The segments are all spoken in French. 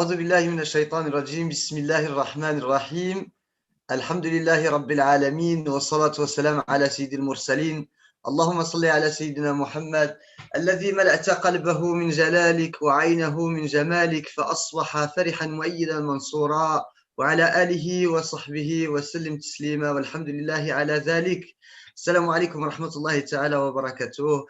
أعوذ بالله من الشيطان الرجيم بسم الله الرحمن الرحيم الحمد لله رب العالمين والصلاة والسلام على سيد المرسلين اللهم صل على سيدنا محمد الذي ملأت قلبه من جلالك وعينه من جمالك فأصبح فرحا مؤيدا منصورا وعلى آله وصحبه وسلم تسليما والحمد لله على ذلك. السلام عليكم ورحمة الله تعالى وبركاته.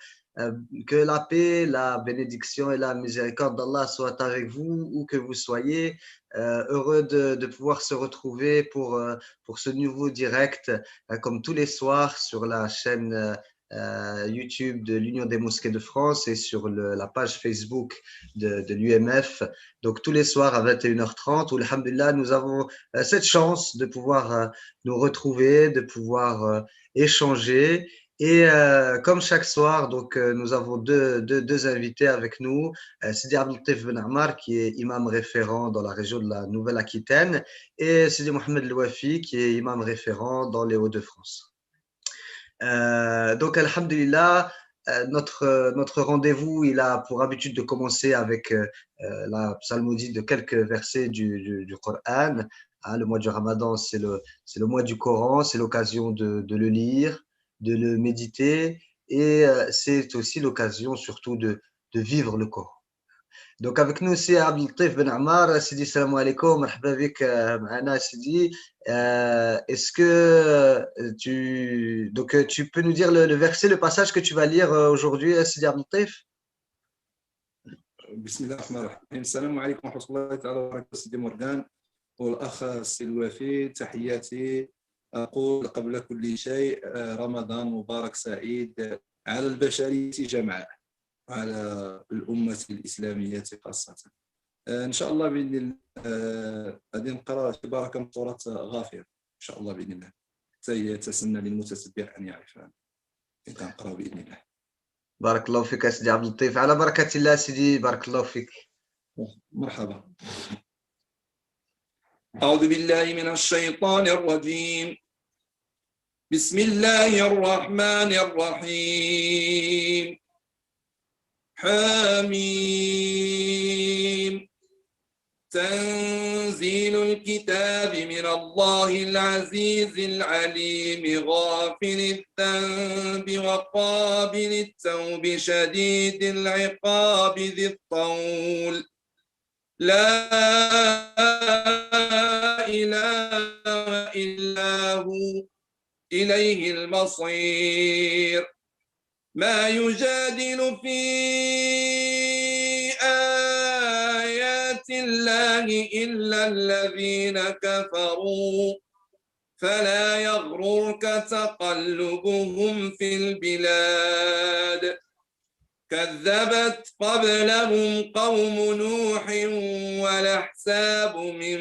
Que la paix, la bénédiction et la miséricorde d'Allah soient avec vous, où que vous soyez. Heureux de pouvoir se retrouver pour ce nouveau direct, comme tous les soirs, sur la chaîne YouTube de l'Union des mosquées de France et sur la page Facebook de l'UMF. Donc, tous les soirs à 21h30, où, alhamdulillah, nous avons cette chance de pouvoir nous retrouver, de pouvoir échanger. Et comme chaque soir, donc nous avons deux invités avec nous, Sidi Abdelatif Ben Ammar, qui est imam référent dans la région de la Nouvelle-Aquitaine, et Sidi Mohamed Louafi, qui est imam référent dans les Hauts-de-France. Donc, alhamdulillah, notre rendez-vous, il a pour habitude de commencer avec la psalmodie de quelques versets du Coran. Le mois du Ramadan, c'est le mois du Coran, c'est l'occasion de le lire, de le méditer, et c'est aussi l'occasion surtout de vivre le Coran. Donc avec nous c'est Abdelatif Ben Ammar. Sidi, salam alaikum, marhaba bik معنا Sidi. Est-ce que tu peux nous dire le verset, le passage que tu vas lire aujourd'hui, Sidi Abdelatif? بسم الله الرحمن الرحيم. السلام عليكم ورحمة الله تعالى وبركاته. سيدي مورغان والأخ سيدي الوفي، تحياتي. أقول قبل كل شيء رمضان مبارك سعيد على البشرية جمعاء، على الأمة الإسلامية خاصة. إن شاء الله بإذن الله غادي نقرأ تبارك من سورة غافر إن شاء الله بإذن الله، سيتسنى للمتتبع أن يعرفها كنقرأ بإذن الله. بارك الله فيك يا سيدي عبد اللطيف، على بركة الله سيدي، بارك الله فيك. مرحبا. أعوذ بالله من الشيطان الرجيم. بسم الله الرحمن الرحيم. حميم. تنزيل الكتاب من الله العزيز العليم، غافر الذنب وقابل التوب شديد العقاب ذي الطول، لا إله إلا هو إليه المصير. ما يجادل في آيات الله إلا الذين كفروا، فلا يغررك تقلبهم في البلاد. كذبت قبلهم قوم نوح والأحزاب من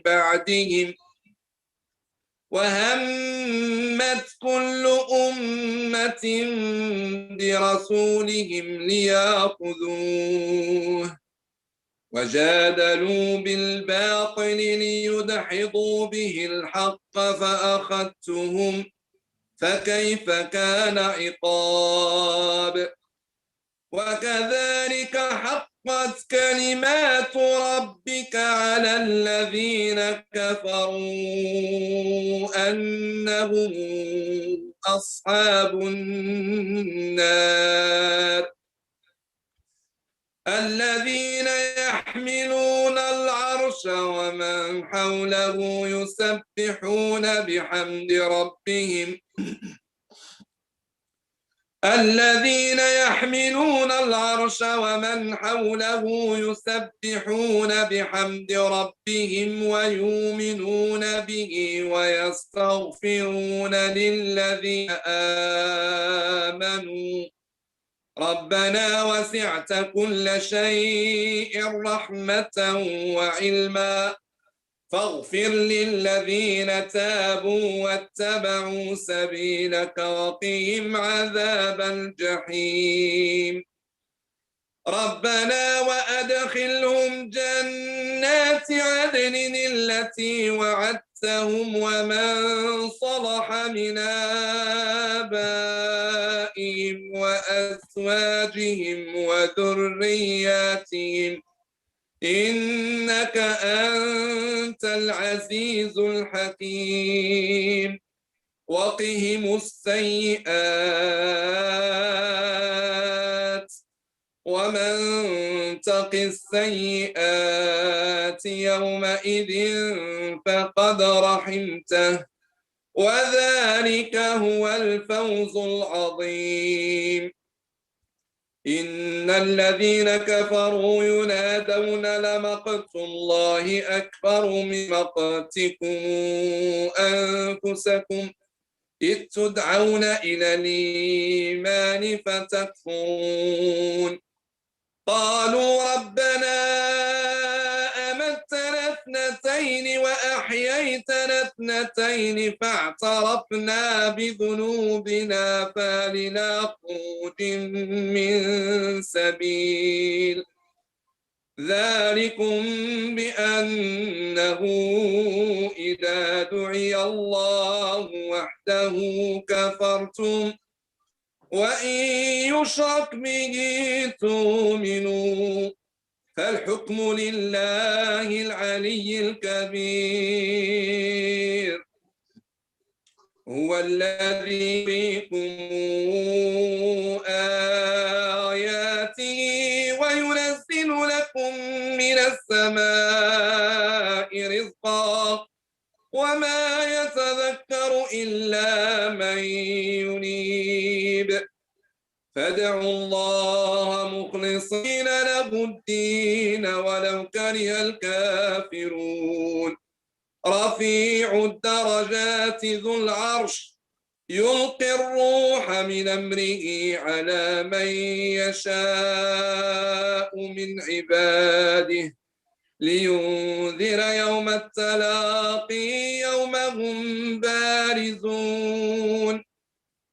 بعدهم، وهمت كل أمة برسولهم ليأخذوه، وجادلوا بالباطل ليدحضوا به الحق فأخذتهم، فكيف كان عقاب. وكذلك حقت كلمات ربك على الذين كفروا أنهم أصحاب النار. الذين يحملون العرش ومن حوله يسبحون بحمد ربهم، الذين يحملون العرش ومن حوله يسبحون بحمد ربهم ويؤمنون به ويستغفرون للذين آمنوا ربنا وسعت كل شيء رحمة وعلما فاغفر للذين تابوا واتبعوا سبيلك وقهم عذاب الجحيم. ربنا وأدخلهم جنات عدن التي وعدتهم ومن صلح من آبائهم وأزواجهم وذرياتهم إنك أنت العزيز الحكيم وقهم السيئات ومن تق السيئات يومئذ فقد رحمته وذلك هو الفوز العظيم إن الذين كفروا ينادون لمقت الله أكبر من مقتكم أنفسكم إذ تدعون إلى الإيمان فتكفرون قالوا ربنا أمتنا اثنتين وأحييتنا اثنتين فاعترفنا بذنوبنا فهل خروج من سبيل ذلكم بأنه إذا دعي الله وحده كفرتم وإن يشرك به تؤمنوا فالحكم لله العلي الكبير هو الذي يريكم آياته وينزل لكم من السماء رزقا وما يتذكر إلا من ينيب فادعوا الله مخلصين له الدين ولو كره الكافرون رفيع الدرجات ذو العرش يلقي الروح من أمره على من يشاء من عباده لينذر يوم التلاقي يوم هم بارزون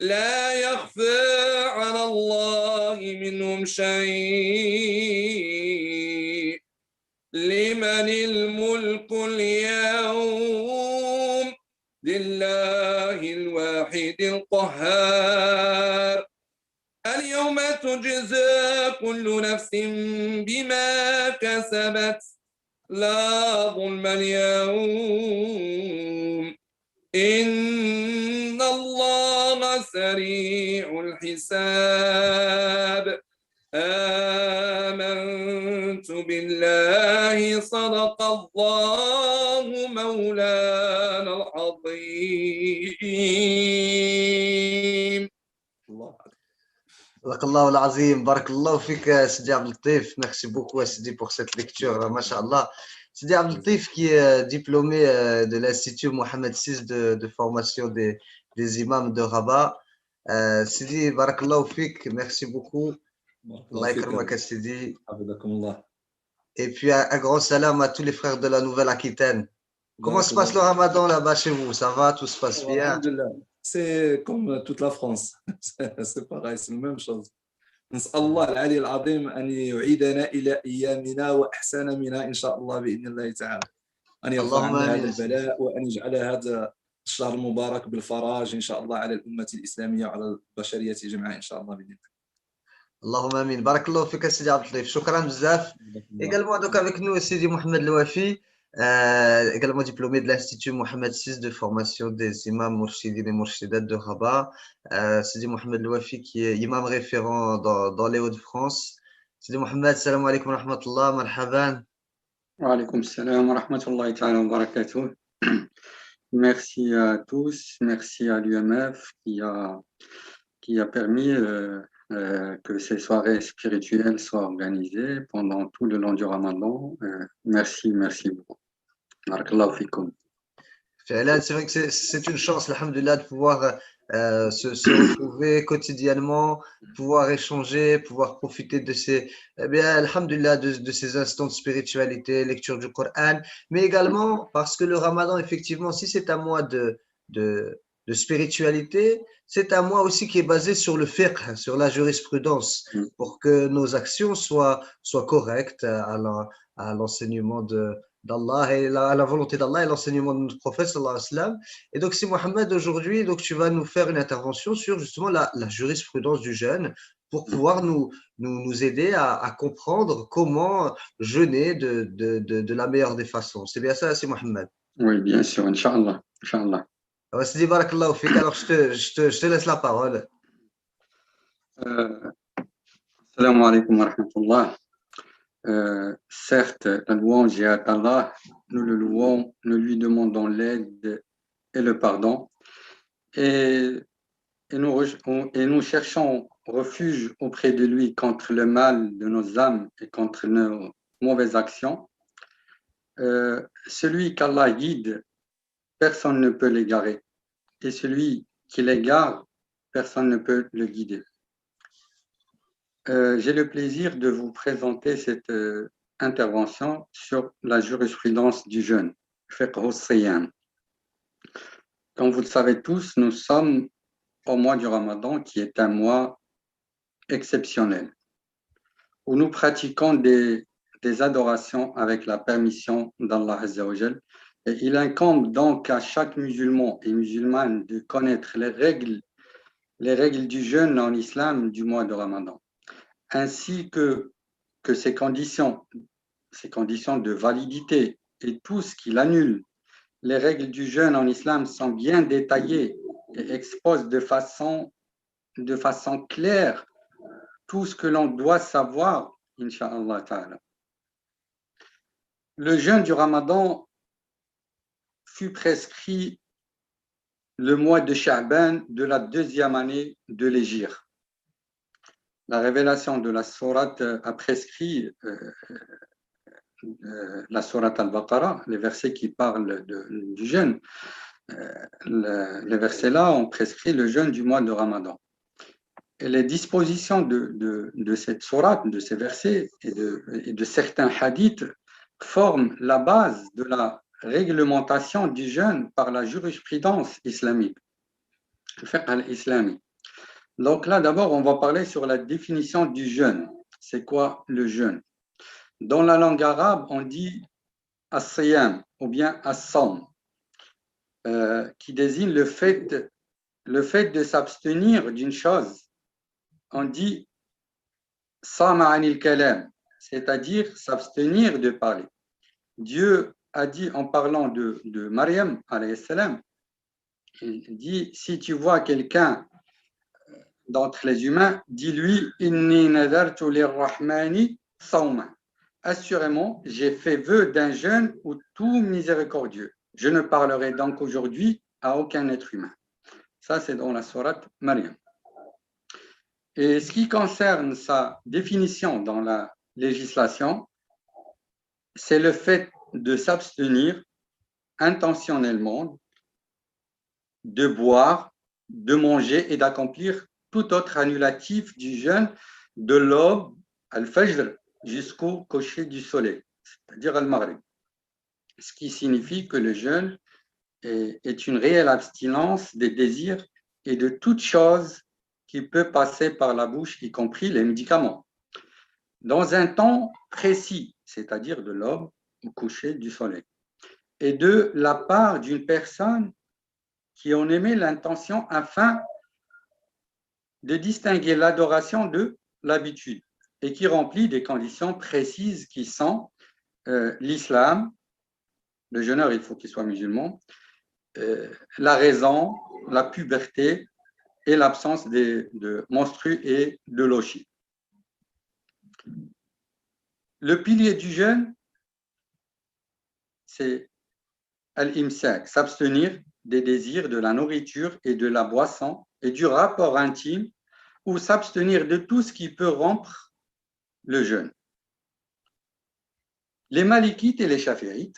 لا يخفى على الله منهم شيء لمن الملك اليوم لله الواحد القهار اليوم تجزى كل نفس بما كسبت لا ظلم اليوم إن الله سريع الحساب آمنت بالله صدق الله مولانا العظيم الله صدق الله العظيم. بارك الله فيك Sidi Abdel Latif. Merci beaucoup Sidi pour cette lecture. Masha'Allah. Sidi Abdel Latif qui est diplômé de l'Institut Mohamed VI de formation des imams de Rabat. Sidi, barakallahu fik. Merci beaucoup. Allah yakramaka Sidi. Et puis un grand salam à tous les frères de la Nouvelle-Aquitaine. Comment se passe le Ramadan là-bas chez vous? Ça va? Tout se passe bien? C'est comme toute la France. C'est pareil, c'est la même chose. نسأل الله العلي العظيم أن يعيدنا إلى أيامنا وأحسن منها إن شاء الله بإذن الله تعالى أن يرفع عنا هذا البلاء وأن يجعل هذا الشهر المبارك بالفرج إن شاء الله على الأمة الإسلامية وعلى البشرية جمعاء إن شاء الله بإذن الله. اللهم امين. بارك الله فيك Sidi Abdel Latif. شكرا بزاف. Également donc avec nous Sidi Mohamed Louafi, également diplômé de l'Institut Mohamed VI de formation des imams mourchidines et mourchidat de Rabat. Sidi Mohamed Louafi qui est imam référent dans les Hauts-de-France. Sidi Mohamed, salam alaikum wa rahmatullah, marhaban. Wa alaikum salam wa rahmatullahi ta'ala wa barakatuh. Merci à tous, merci à l'UMF qui a permis que ces soirées spirituelles soient organisées pendant tout le long du Ramadan. Merci beaucoup. Barakallahu fikoum. C'est vrai que c'est une chance, alhamdoulilah, de pouvoir se retrouver quotidiennement, pouvoir échanger, pouvoir profiter de ces, alhamdoulilah, de ces instants de spiritualité, lecture du Coran, mais également parce que le Ramadan, effectivement, si c'est un mois de spiritualité, c'est un mois aussi qui est basé sur le fiqh, sur la jurisprudence, pour que nos actions soient correctes à l'enseignement d'Allah et à la volonté d'Allah et l'enseignement de notre prophète sallallahu alayhi wa sallam. Et donc, si Mohamed, aujourd'hui, donc tu vas nous faire une intervention sur justement la jurisprudence du jeûne, pour pouvoir nous aider à comprendre comment jeûner de la meilleure des façons. C'est bien ça, c'est Mohamed. Oui, bien sûr, Inch'Allah. Inch'Allah. Sidi Barakallahu fik. Alors, je te laisse la parole. Assalamu alaikum wa rahmatullah. Certes, la louange est à Allah, nous le louons, nous lui demandons l'aide et le pardon, et nous cherchons refuge auprès de lui contre le mal de nos âmes et contre nos mauvaises actions. Celui qu'Allah guide, personne ne peut l'égarer, et celui qui l'égare, personne ne peut le guider. J'ai le plaisir de vous présenter cette intervention sur la jurisprudence du jeûne, fiqh as-siyam. Comme vous le savez tous, nous sommes au mois du Ramadan, qui est un mois exceptionnel, où nous pratiquons des adorations avec la permission d'Allah Azza wa Jal. Et il incombe donc à chaque musulman et musulmane de connaître les règles du jeûne en islam du mois de Ramadan, ainsi que ces conditions de validité et tout ce qui l'annule. Les règles du jeûne en islam sont bien détaillées et exposent de façon claire tout ce que l'on doit savoir, Inch'Allah Ta'ala. Le jeûne du Ramadan fut prescrit le mois de Sha'ban de la 2e année de l'Hégire. La révélation de la sourate a prescrit la sourate Al-Baqarah, les versets qui parlent du jeûne. Les versets-là ont prescrit le jeûne du mois de Ramadan. Et les dispositions de cette sourate, de ces versets et de certains hadiths forment la base de la réglementation du jeûne par la jurisprudence islamique, le fiqh al-islami. Donc là, d'abord, on va parler sur la définition du jeûne. C'est quoi le jeûne? Dans la langue arabe, on dit as-siyam ou bien as-sawm, qui désigne le fait de s'abstenir d'une chose. On dit sama anil kalam, c'est-à-dire s'abstenir de parler. Dieu a dit en parlant de Maryam, alayhi salam, il dit, si tu vois quelqu'un d'entre les humains, dis-lui inni nadartu lirrahmani sawma. Assurément, j'ai fait vœu d'un jeûne ou tout miséricordieux. Je ne parlerai donc aujourd'hui à aucun être humain. Ça, c'est dans la sourate Maryam. Et ce qui concerne sa définition dans la législation, c'est le fait de s'abstenir intentionnellement de boire, de manger et d'accomplir tout autre annulatif du jeûne de l'aube, al-fajr, jusqu'au coucher du soleil, c'est-à-dire al-maghrib. Ce qui signifie que le jeûne est une réelle abstinence des désirs et de toute chose qui peut passer par la bouche, y compris les médicaments, dans un temps précis, c'est-à-dire de l'aube au coucher du soleil, et de la part d'une personne qui en émet l'intention afin de distinguer l'adoration de l'habitude et qui remplit des conditions précises qui sont l'islam, le jeûneur il faut qu'il soit musulman, la raison, la puberté et l'absence de menstrues et de lochi. Le pilier du jeûne, c'est al-imsak, s'abstenir des désirs, de la nourriture et de la boisson et du rapport intime, ou s'abstenir de tout ce qui peut rompre le jeûne. Les malikites et les chaférites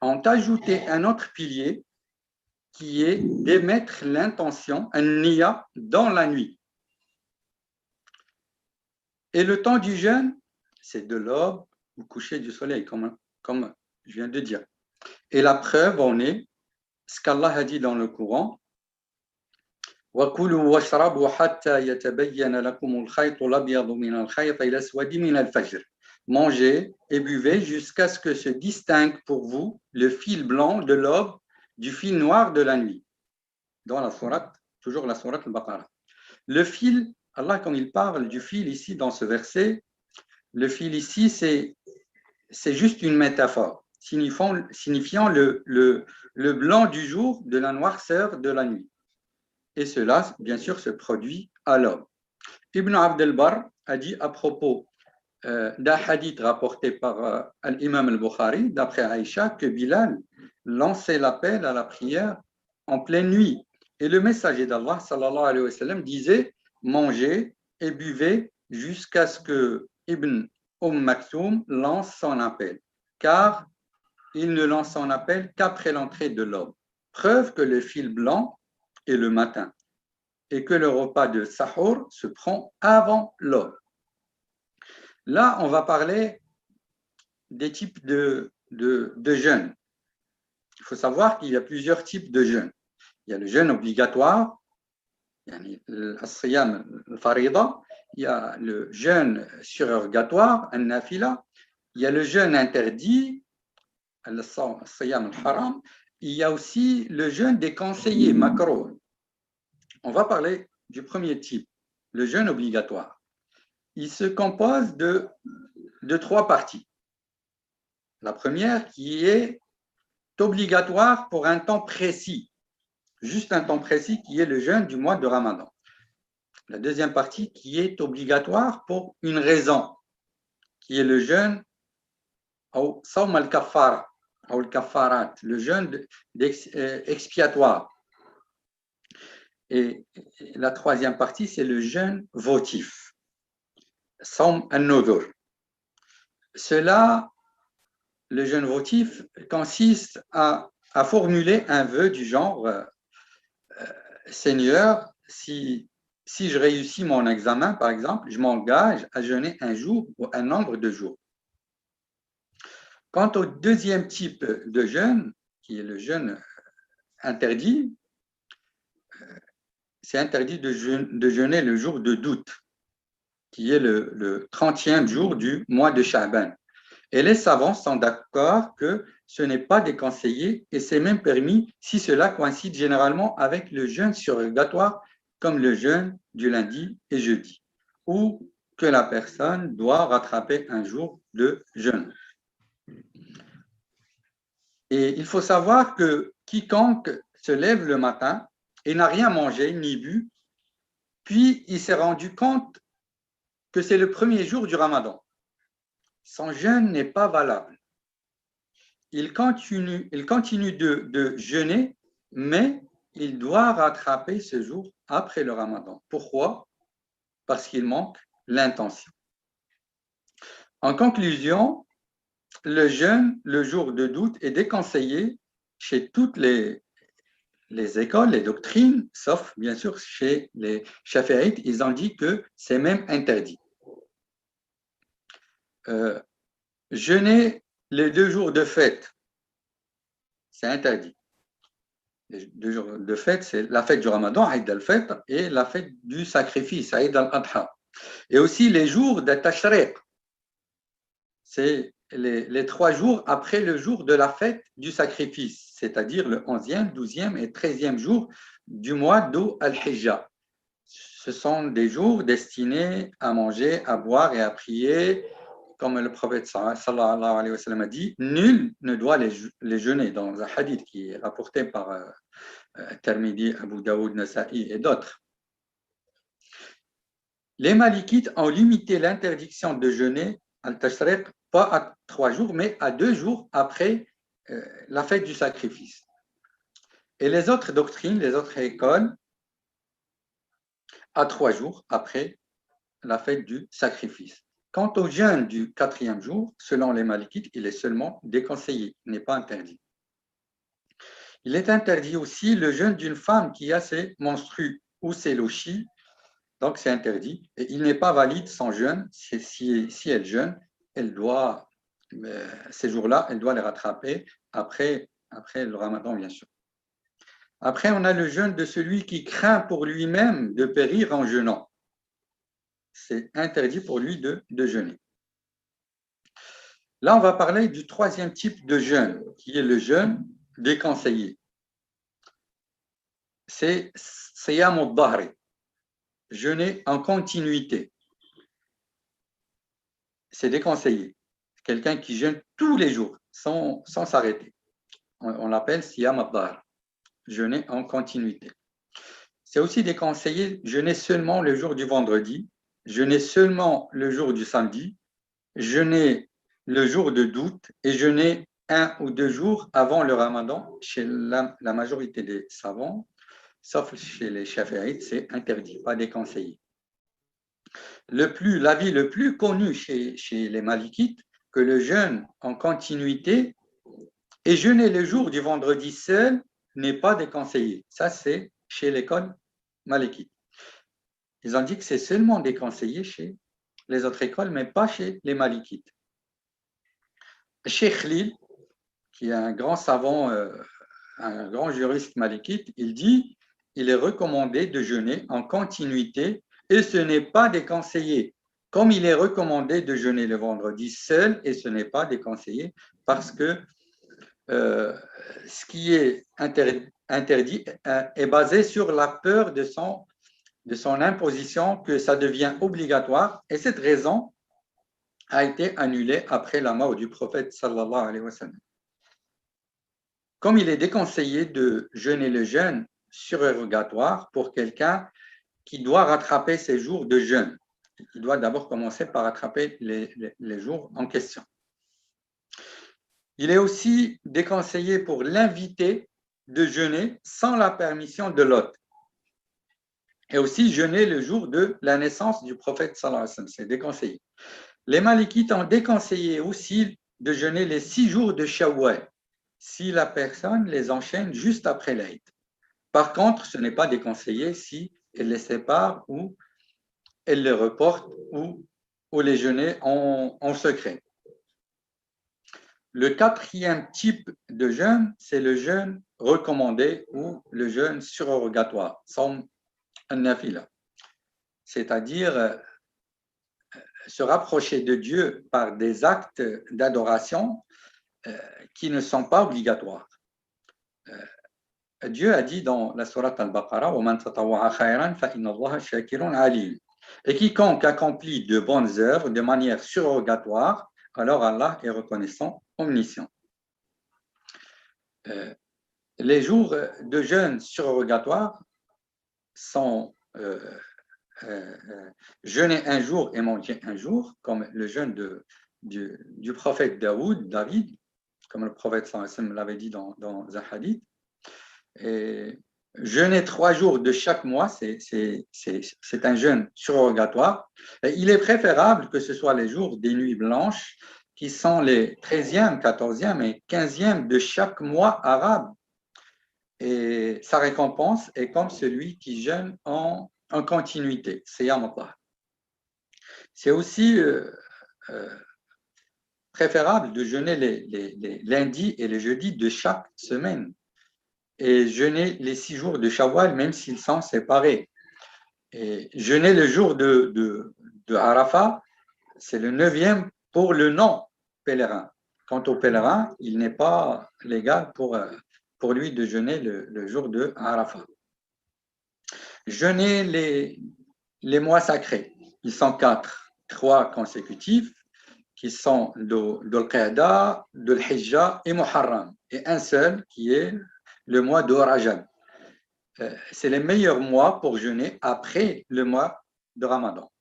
ont ajouté un autre pilier qui est d'émettre l'intention, un niya, dans la nuit. Et le temps du jeûne, c'est de l'aube au coucher du soleil, comme je viens de dire. Et la preuve en est ce qu'Allah a dit dans le Coran. وَكُلُوا وَاشْرَبُوا حَتَّى يَتَبَيَّنَ لَكُمُ الْخَيْطُ الْأَبْيَضُ مِنَ الْخَيْطِ الْأَسْوَدِ مِنَ الْفَجْرِ. Mangez et buvez jusqu'à ce que se distingue pour vous le fil blanc de l'aube du fil noir de la nuit. Dans la sourate, toujours la sourate Al-Baqarah. Le fil Allah, quand il parle du fil ici dans ce verset, le fil ici, c'est juste une métaphore, signifiant le blanc du jour de la noirceur de la nuit. Et cela, bien sûr, se produit à l'aube. Ibn Abd al-Barr a dit à propos d'un hadith rapporté par l'imam al-Bukhari, d'après Aïcha, que Bilal lançait l'appel à la prière en pleine nuit. Et le messager d'Allah, sallallahu alayhi wa sallam, disait « Mangez et buvez jusqu'à ce que Ibn Maktoum lance son appel, car il ne lance son appel qu'après l'entrée de l'aube. Preuve que le fil blanc est le matin et que le repas de Sahur se prend avant l'aube. » Là, on va parler des types de jeûnes. Il faut savoir qu'il y a plusieurs types de jeûnes. Il y a le jeûne obligatoire, il y a le jeûne surrogatoire, al-nafila, il y a le jeûne interdit, il y a aussi le jeûne déconseillé, makruh. On va parler du premier type, le jeûne obligatoire. Il se compose de 3 parties. La première qui est obligatoire pour un temps précis, juste un temps précis qui est le jeûne du mois de Ramadan. La deuxième partie qui est obligatoire pour une raison, qui est le jeûne au sawm al-kaffara, ou al-kaffarat, le jeûne expiatoire. Et la troisième partie, c'est le jeûne votif, sawm al-nudhur. Cela, le jeûne votif, consiste à formuler un vœu du genre Seigneur, si je réussis mon examen, par exemple, je m'engage à jeûner un jour ou un nombre de jours. Quant au deuxième type de jeûne, qui est le jeûne interdit, c'est interdit de jeûner le jour de doute, qui est le 30e jour du mois de Sha'ban. Et les savants sont d'accord que ce n'est pas déconseillé et c'est même permis si cela coïncide généralement avec le jeûne surrogatoire, comme le jeûne du lundi et jeudi, ou que la personne doit rattraper un jour de jeûne. Et il faut savoir que quiconque se lève le matin et n'a rien mangé ni bu, puis il s'est rendu compte que c'est le premier jour du Ramadan, son jeûne n'est pas valable. Il continue de jeûner, mais il doit rattraper ce jour après le Ramadan. Pourquoi? Parce qu'il manque l'intention. En conclusion, le jeûne, le jour de doute, est déconseillé chez toutes les écoles, les doctrines, sauf bien sûr chez les chafi'ites, ils ont dit que c'est même interdit. Jeûner les 2 jours de fête, c'est interdit. Les 2 jours de fête, c'est la fête du Ramadan, Eid al-Fitr, et la fête du sacrifice, Eid al-Adha. Et aussi les jours de Tashriq, c'est les 3 jours après le jour de la fête du sacrifice, c'est-à-dire le 11e, 12e et 13e jour du mois d'Al-Hijja. Ce sont des jours destinés à manger, à boire et à prier. Comme le prophète sallallahu alayhi wa sallam a dit, nul ne doit les jeûner, dans un hadith qui est rapporté par Tirmidhi, Abu Daoud, Nasa'i et d'autres. Les Malikites ont limité l'interdiction de jeûner al-Tashriq pas à 3 jours, mais à 2 jours après la fête du sacrifice. Et les autres doctrines, les autres écoles, à 3 jours après la fête du sacrifice. Quant au jeûne du 4e jour, selon les Malikites, il est seulement déconseillé, il n'est pas interdit. Il est interdit aussi le jeûne d'une femme qui a ses menstrues ou ses lochis, donc c'est interdit. Et il n'est pas valide son jeûne. Si elle jeûne, elle doit, ces jours-là, elle doit les rattraper après le Ramadan, bien sûr. Après, on a le jeûne de celui qui craint pour lui-même de périr en jeûnant. C'est interdit pour lui de jeûner. Là, on va parler du 3e type de jeûne, qui est le jeûne déconseillé. C'est Siyam al-Dahri. jeûner en continuité. C'est déconseillé. Quelqu'un qui jeûne tous les jours sans s'arrêter. On l'appelle siyam ad-dahr, jeûner en continuité. C'est aussi déconseillé jeûner seulement le jour du vendredi, jeûner seulement le jour du samedi, jeûner le jour de doute et jeûner 1 ou 2 jours avant le ramadan. Chez la majorité des savants, sauf chez les chafi'ites, c'est interdit, pas déconseillé. L'avis le plus connu chez les malikites, que le jeûne en continuité et jeûner le jour du vendredi seul n'est pas déconseillé. Ça, c'est chez l'école malikite. Ils ont dit que c'est seulement déconseillé chez les autres écoles, mais pas chez les malikites. Cheikh Khalil, qui est un grand savant, un grand juriste malikite, il dit il est recommandé de jeûner en continuité et ce n'est pas déconseillé. Comme il est recommandé de jeûner le vendredi seul et ce n'est pas déconseillé parce que ce qui est interdit est basé sur la peur de son imposition, que ça devient obligatoire. Et cette raison a été annulée après la mort du prophète sallallahu alayhi wa sallam. Comme il est déconseillé de jeûner le jeûne surérogatoire pour quelqu'un qui doit rattraper ses jours de jeûne. Il doit d'abord commencer par rattraper les jours en question. Il est aussi déconseillé pour l'invité de jeûner sans la permission de l'hôte. Et aussi jeûner le jour de la naissance du prophète sallallahu alayhi wa sallam. C'est déconseillé. Les malikites ont déconseillé aussi de jeûner les 6 jours de Shawwal si la personne les enchaîne juste après l'Aïd. Par contre, ce n'est pas déconseillé si elle les sépare ou elle les reporte ou les jeûner en secret. Le 4e type de jeûne, c'est le jeûne recommandé ou le jeûne surérogatoire, som an-nafila, c'est-à-dire se rapprocher de Dieu par des actes d'adoration qui ne sont pas obligatoires. Dieu a dit dans la sourate Al-Baqarah وَمَنْ تَطَوَّعَ خَيْرًا فَإِنَّ اللَّهَ شَاكِرٌ عَلِيمٌ. Et quiconque accomplit de bonnes œuvres de manière surérogatoire, alors Allah est reconnaissant, omniscient. Les jours de jeûne surérogatoire sont jeûner un jour et manger un jour, comme le jeûne du prophète David, comme le prophète sallallahu alayhi wa sallam l'avait dit dans un hadith. Et jeûner 3 jours de chaque mois, c'est un jeûne surérogatoire. Et il est préférable que ce soit les jours des nuits blanches, qui sont les 13e, 14e et 15e de chaque mois arabe. Et sa récompense est comme celui qui jeûne en continuité. C'est aussi préférable de jeûner les lundis et les jeudis de chaque semaine et jeûner les 6 jours de Shawwal, même s'ils sont séparés. Et jeûner le jour de Arafat, c'est le 9e pour le non-pèlerin. Quant au pèlerin, il n'est pas légal pour lui de jeûner le jour de Arafat. Jeûner les mois sacrés, ils sont 4, 3 consécutifs, qui sont Dhul-Qa'da, Dhul-Hijjah et Muharram, et un seul qui est le mois de Rajab. C'est les meilleurs mois pour jeûner après le mois de Ramadan.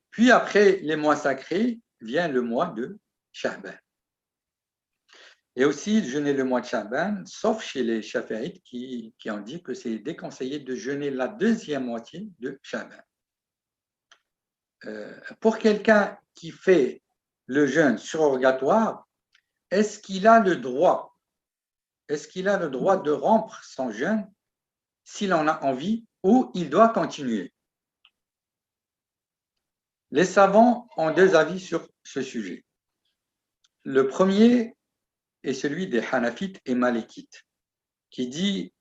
Puis après les mois sacrés, vient le mois de Sha'ban. Et aussi jeûner le mois de Sha'ban, sauf chez les chafi'ites qui ont dit que c'est déconseillé de jeûner la 2e moitié de Sha'ban. Pour quelqu'un qui fait le jeûne surérogatoire, est-ce qu'il a le droit de rompre son jeûne s'il en a envie ou il doit continuer? Les savants ont 2 avis sur ce sujet. Le premier est celui des Hanafites et Malikites, qui dit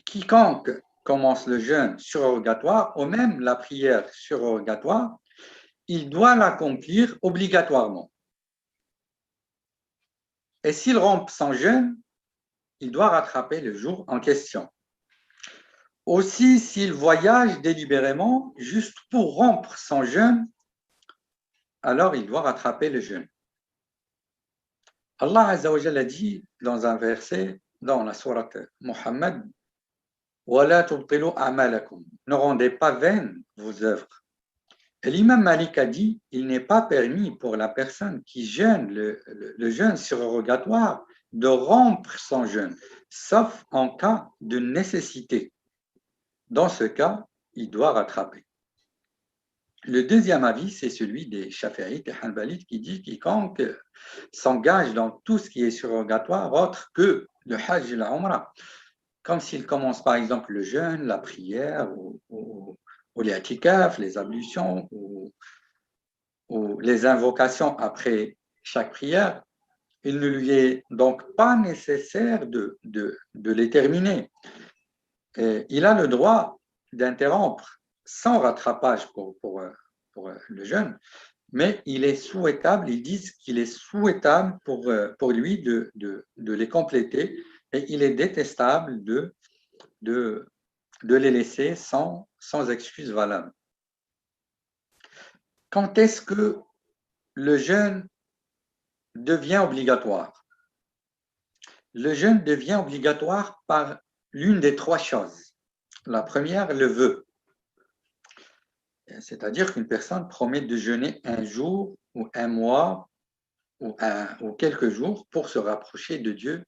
quiconque commence le jeûne surérogatoire ou même la prière surérogatoire, il doit l'accomplir obligatoirement. Et s'il rompt son jeûne, il doit rattraper le jour en question. Aussi, s'il voyage délibérément juste pour rompre son jeûne, alors il doit rattraper le jeûne. Allah Azza wa Jalla a dit dans un verset dans la sourate Muhammad, وَلَا تُبْطِلُوا أَعْمَالَكُمْ, ne rendez pas vaines vos œuvres. Et l'imam Malik a dit, il n'est pas permis pour la personne qui jeûne le jeûne surrogatoire de rompre son jeûne, sauf en cas de nécessité. Dans ce cas, il doit rattraper. Le deuxième avis, c'est celui des Shafi'ites et Hanbalites qui dit quiconque s'engage dans tout ce qui est surrogatoire autre que le Hajj et la Umrah, comme s'il commence par exemple le jeûne, la prière ou les i'tikaf, les ablutions ou les invocations après chaque prière, il ne lui est donc pas nécessaire de les terminer. Et il a le droit d'interrompre sans rattrapage pour le jeûne, mais il est souhaitable, ils disent qu'il est souhaitable pour lui de les compléter, et il est détestable de les laisser sans excuse valable. Quand est-ce que le jeûne devient obligatoire? Le jeûne devient obligatoire par l'une des trois choses. La première, le vœu. C'est-à-dire qu'une personne promet de jeûner un jour ou un mois ou quelques jours pour se rapprocher de Dieu.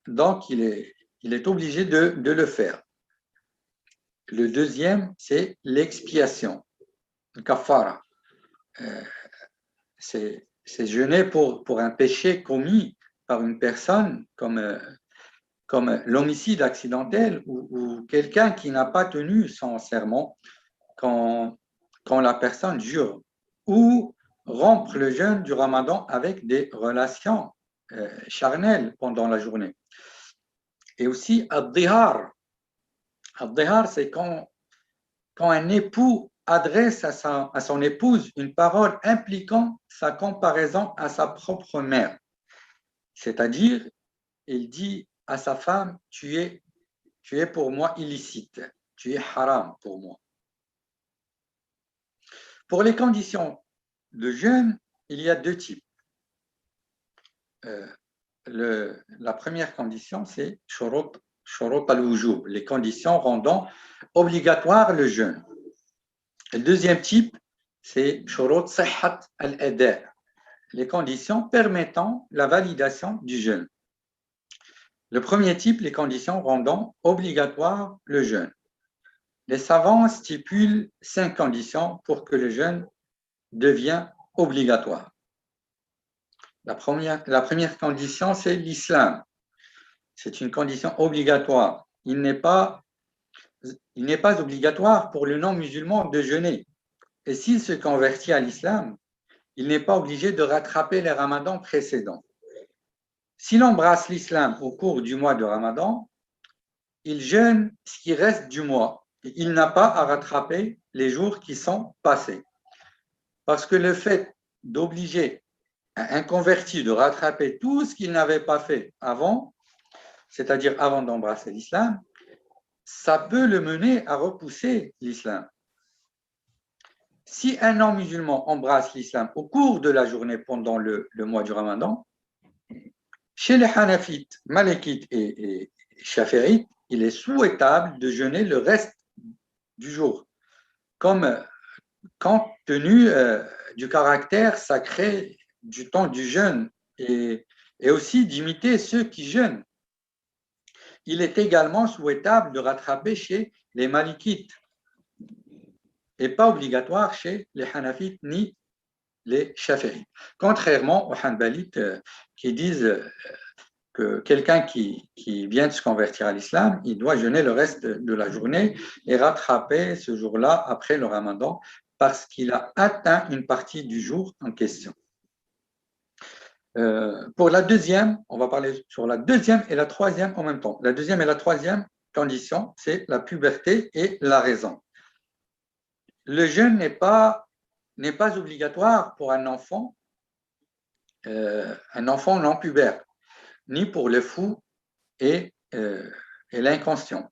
Donc, il est obligé de le faire. Le deuxième, c'est l'expiation, le kafara. C'est jeûner pour un péché commis par une personne comme l'homicide accidentel ou quelqu'un qui n'a pas tenu son serment quand la personne jure, ou rompre le jeûne du Ramadan avec des relations charnelles pendant la journée. Et aussi ad-dihar. Ad-dihar, c'est quand un époux adresse à son épouse une parole impliquant sa comparaison à sa propre mère. C'est-à-dire, il dit à sa femme, tu es pour moi illicite, tu es haram pour moi. Pour les conditions de jeûne, il y a deux types. La première condition, c'est shurut al-wujub, les conditions rendant obligatoire le jeûne. Le deuxième type, c'est shurut sihhat al-ada, les conditions permettant la validation du jeûne. Le premier type, les conditions rendant obligatoire le jeûne. Les savants stipulent 5 conditions pour que le jeûne devienne obligatoire. La première condition, c'est l'islam. C'est une condition obligatoire. Il n'est pas obligatoire pour le non-musulman de jeûner. Et s'il se convertit à l'islam, il n'est pas obligé de rattraper les ramadans précédents. S'il embrasse l'islam au cours du mois de Ramadan, il jeûne ce qui reste du mois. Et il n'a pas à rattraper les jours qui sont passés. Parce que le fait d'obliger un converti de rattraper tout ce qu'il n'avait pas fait avant, c'est-à-dire avant d'embrasser l'islam, ça peut le mener à repousser l'islam. Si un non-musulman embrasse l'islam au cours de la journée pendant le mois du Ramadan, chez les Hanafites, Malikites et Shafi'ites, il est souhaitable de jeûner le reste du jour, compte tenu du caractère sacré du temps du jeûne et aussi d'imiter ceux qui jeûnent. Il est également souhaitable de rattraper chez les Malikites et pas obligatoire chez les Hanafites ni les Shafi'ites. Contrairement aux Hanbalites qui disent que quelqu'un qui vient de se convertir à l'islam, il doit jeûner le reste de la journée et rattraper ce jour-là après le Ramadan parce qu'il a atteint une partie du jour en question. Pour la deuxième, on va parler sur la deuxième et la troisième en même temps. La deuxième et la troisième condition, c'est la puberté et la raison. Le jeûne n'est pas obligatoire pour un enfant non pubère, ni pour le fou et l'inconscient.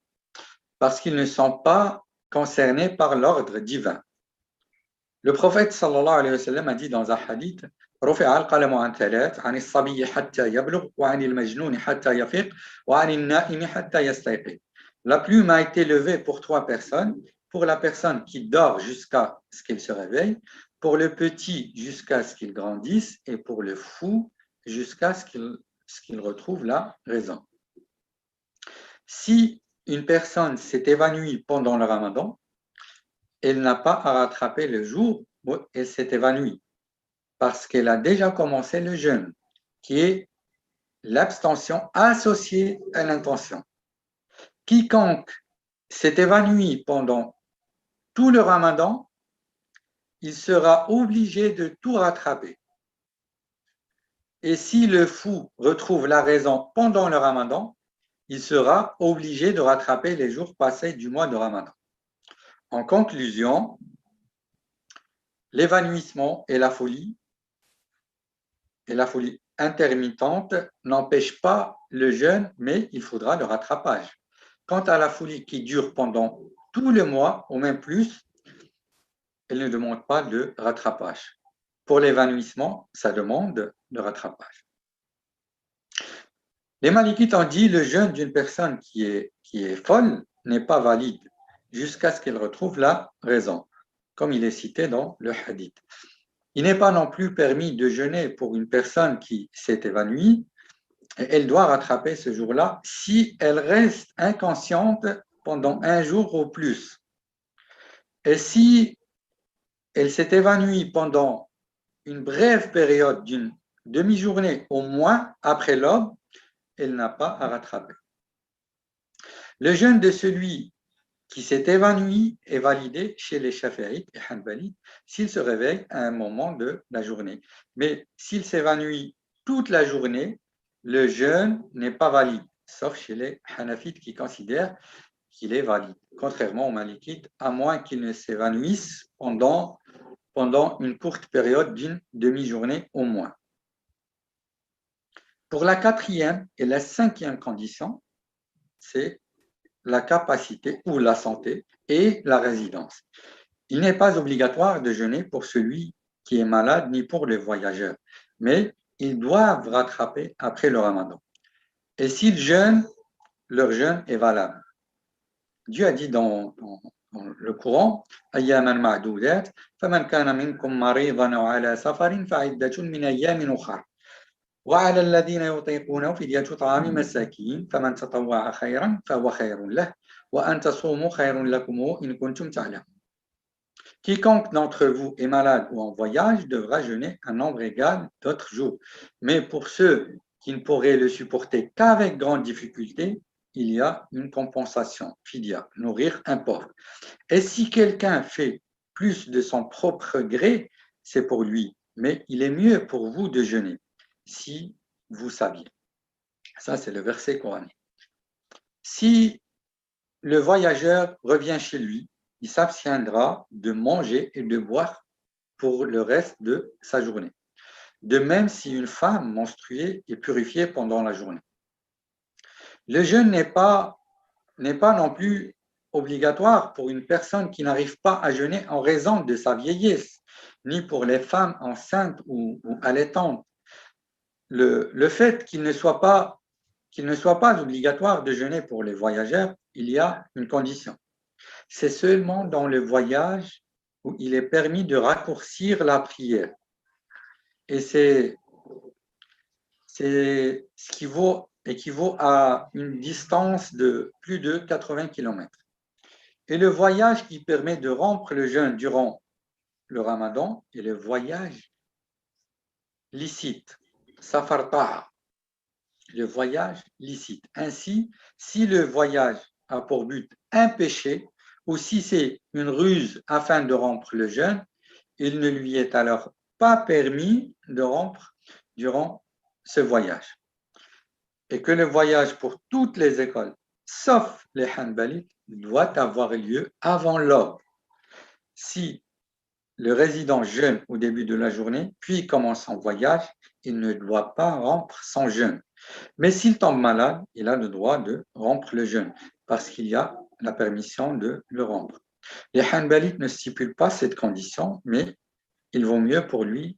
parce qu'ils ne sont pas concernés par l'ordre divin. Le prophète sallallahu alayhi wa sallam a dit dans un hadith: رفع القلم عن ثلاث عن الصبي حتى يبلغ وعن المجنون حتى يفيق وعن النائم حتى يستيقظ. La plume a été levée pour 3 personnes, pour la personne qui dort jusqu'à ce qu'il se réveille, pour le petit jusqu'à ce qu'il grandisse et pour le fou jusqu'à ce qu'il retrouve la raison. Si une personne s'est évanouie pendant le ramadan, elle n'a pas à rattraper le jour où elle s'est évanouie, parce qu'elle a déjà commencé le jeûne, qui est l'abstention associée à l'intention. Quiconque s'est évanoui pendant tout le ramadan, il sera obligé de tout rattraper. Et si le fou retrouve la raison pendant le ramadan, il sera obligé de rattraper les jours passés du mois de ramadan. En conclusion, l'évanouissement et la folie intermittente n'empêchent pas le jeûne, mais il faudra le rattrapage. Quant à la folie qui dure pendant tout le mois, ou même plus, elle ne demande pas de rattrapage. Pour l'évanouissement, ça demande de rattrapage. Les Malikites ont dit: le jeûne d'une personne qui est folle n'est pas valide jusqu'à ce qu'elle retrouve la raison, comme il est cité dans le hadith. Il n'est pas non plus permis de jeûner pour une personne qui s'est évanouie, et elle doit rattraper ce jour-là si elle reste inconsciente pendant 1 jour ou plus. Et si elle s'est évanouie pendant une brève période d'une demi-journée au moins après l'aube, elle n'a pas à rattraper. Le jeûne de celui qui s'est évanoui est validé chez les Shafi'ites et Hanbalites s'il se réveille à un moment de la journée. Mais s'il s'évanouit toute la journée, le jeûne n'est pas valide, sauf chez les Hanafites qui considèrent qu'il est valide, contrairement aux Malikites, à moins qu'il ne s'évanouisse pendant une courte période d'une demi-journée au moins. Pour la 4e et la 5e condition, c'est la capacité ou la santé et la résidence. Il n'est pas obligatoire de jeûner pour celui qui est malade ni pour les voyageurs, mais ils doivent rattraper après le ramadan. Et s'ils jeûnent, leur jeûne est valable. Dieu a dit dans le Coran: أياما معدودات فمن كان منكم مريضا أو على سفر فعدة من أيام أخرى وعلى الذين يطيقونه فدية طعام مساكين فمن تطوع خيرا فهو خير له وأن تصوموا خير لكم إن كنتم تعلمون. Quiconque d'entre vous est malade ou en voyage devra jeûner un nombre égal d'autres jours. Mais pour ceux qui ne pourraient le supporter qu'avec grande difficulté, il y a une compensation, fidia, nourrir un pauvre. Et si quelqu'un fait plus de son propre gré, c'est pour lui. Mais il est mieux pour vous de jeûner, si vous saviez. Ça, c'est le verset coranique. Si le voyageur revient chez lui, il s'abstiendra de manger et de boire pour le reste de sa journée. De même si une femme menstruée est purifiée pendant la journée. Le jeûne n'est pas non plus obligatoire pour une personne qui n'arrive pas à jeûner en raison de sa vieillesse, ni pour les femmes enceintes ou allaitantes. Le fait qu'il ne soit pas obligatoire de jeûner pour les voyageurs, il y a une condition. C'est seulement dans le voyage où il est permis de raccourcir la prière. Et c'est ce qui équivaut à une distance de plus de 80 km. Et le voyage qui permet de rompre le jeûne durant le ramadan est le voyage licite, safar ta'a, le voyage licite. Ainsi, si le voyage a pour but un péché, ou si c'est une ruse afin de rompre le jeûne, il ne lui est alors pas permis de rompre durant ce voyage. Et que le voyage pour toutes les écoles, sauf les Hanbalites, doit avoir lieu avant l'aube. Si le résident jeûne au début de la journée, puis commence son voyage, il ne doit pas rompre son jeûne. Mais s'il tombe malade, il a le droit de rompre le jeûne, parce qu'il y a la permission de le rendre. Les Hanbalites ne stipulent pas cette condition, mais il vaut mieux pour lui,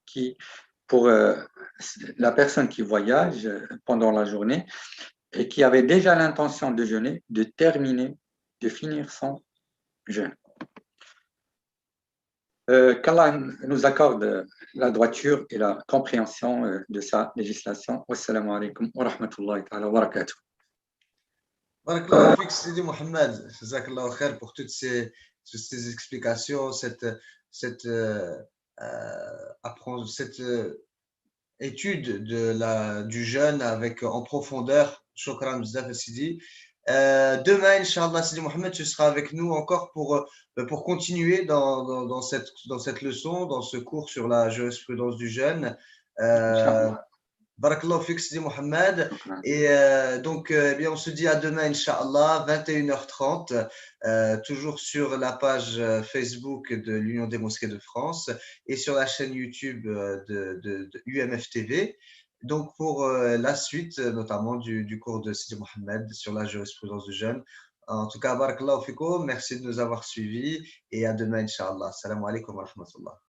pour la personne qui voyage pendant la journée et qui avait déjà l'intention de jeûner, de terminer, de finir son jeûne. Qu'Allah nous accorde la droiture et la compréhension de sa législation. Wassalamu alaikum wa rahmatullahi ta'ala wa barakatuh. Barakallahu fik, Sidi Mohamed. Jazakallahu khair pour toutes ces explications, cette étude du jeûne avec en profondeur. Shukran bzaf Sidi. Demain, Inch'Allah, Sidi Mohamed, tu seras avec nous encore pour continuer dans cette leçon, dans ce cours sur la jurisprudence du jeûne. Barakallahu fik, Sidi Mohamed. Et donc, eh bien, on se dit à demain, Inch'Allah, 21h30, toujours sur la page Facebook de l'Union des mosquées de France et sur la chaîne YouTube de UMF TV. Donc, pour la suite, notamment du cours de Sidi Mohamed sur la jurisprudence du jeûne. En tout cas, barakallahu fikoum, merci de nous avoir suivis et à demain, Inch'Allah. Assalamu alaikum wa rahmatullah.